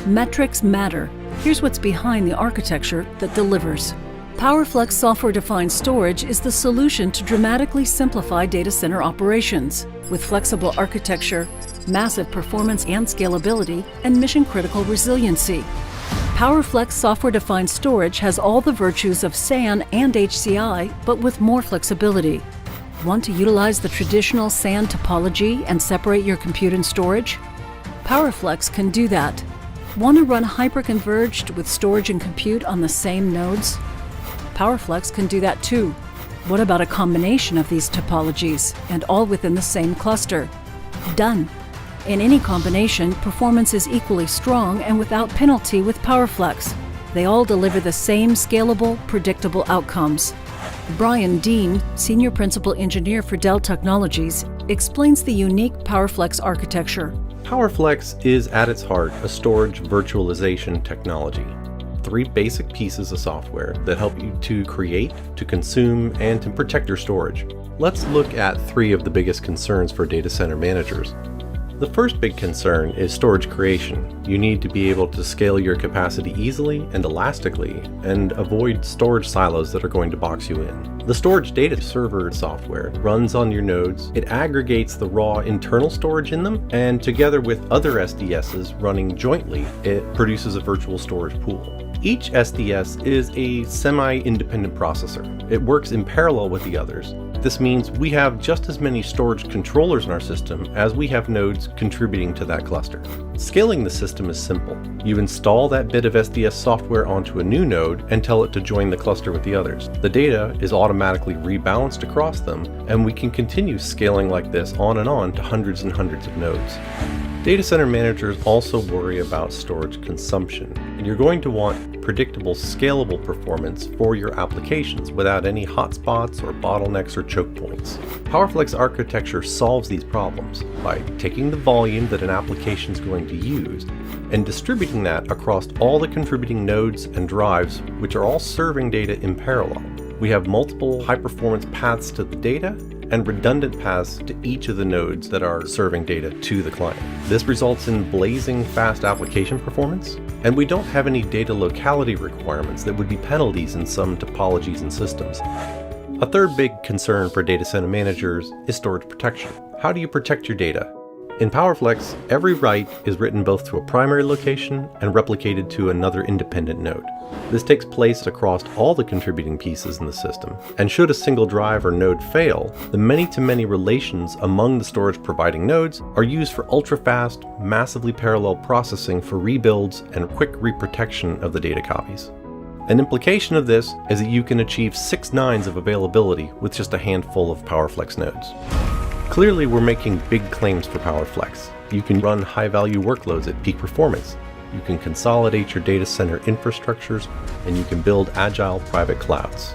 Metrics matter. Here's what's behind the architecture that delivers. PowerFlex Software-Defined Storage is the solution to dramatically simplify data center operations. With flexible architecture, massive performance and scalability, and mission-critical resiliency. PowerFlex Software-Defined Storage has all the virtues of SAN and HCI, but with more flexibility. Want to utilize the traditional SAN topology and separate your compute and storage? PowerFlex can do that. Want to run hyper-converged with storage and compute on the same nodes? PowerFlex can do that too. What about a combination of these topologies, and all within the same cluster? Done. In any combination, performance is equally strong and without penalty with PowerFlex. They all deliver the same scalable, predictable outcomes. Brian, Dean, Senior Principal Engineer for Dell Technologies, explains the unique PowerFlex architecture. PowerFlex is at its heart a storage virtualization technology. 3 basic pieces of software that help you to create, to consume, and to protect your storage. Let's look at 3 of the biggest concerns for data center managers. The first big concern is storage creation. You need to be able to scale your capacity easily and elastically and avoid storage silos that are going to box you in. The storage data server software runs on your nodes. It aggregates the raw internal storage in them, and together with other SDSs running jointly, it produces a virtual storage pool. Each SDS is a semi-independent processor. It works in parallel with the others. This means we have just as many storage controllers in our system as we have nodes contributing to that cluster. Scaling the system is simple. You install that bit of SDS software onto a new node and tell it to join the cluster with the others. The data is automatically rebalanced across them, and we can continue scaling like this on and on to hundreds and hundreds of nodes. Data center managers also worry about storage consumption, and you're going to want predictable, scalable performance for your applications without any hotspots or bottlenecks or choke points. PowerFlex architecture solves these problems by taking the volume that an application is going to use and distributing that across all the contributing nodes and drives, which are all serving data in parallel. We have multiple high-performance paths to the data and redundant paths to each of the nodes that are serving data to the client. This results in blazing fast application performance, and we don't have any data locality requirements that would be penalties in some topologies and systems. A third big concern for data center managers is storage protection. How do you protect your data? In PowerFlex, every write is written both to a primary location and replicated to another independent node. This takes place across all the contributing pieces in the system, and should a single drive or node fail, the many-to-many relations among the storage providing nodes are used for ultra-fast, massively parallel processing for rebuilds and quick reprotection of the data copies. An implication of this is that you can achieve 6 nines of availability with just a handful of PowerFlex nodes. Clearly, we're making big claims for PowerFlex. You can run high-value workloads at peak performance. You can consolidate your data center infrastructures, and you can build agile private clouds.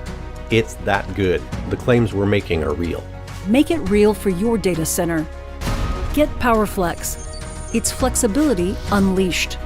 It's that good. The claims we're making are real. Make it real for your data center. Get PowerFlex. It's flexibility unleashed.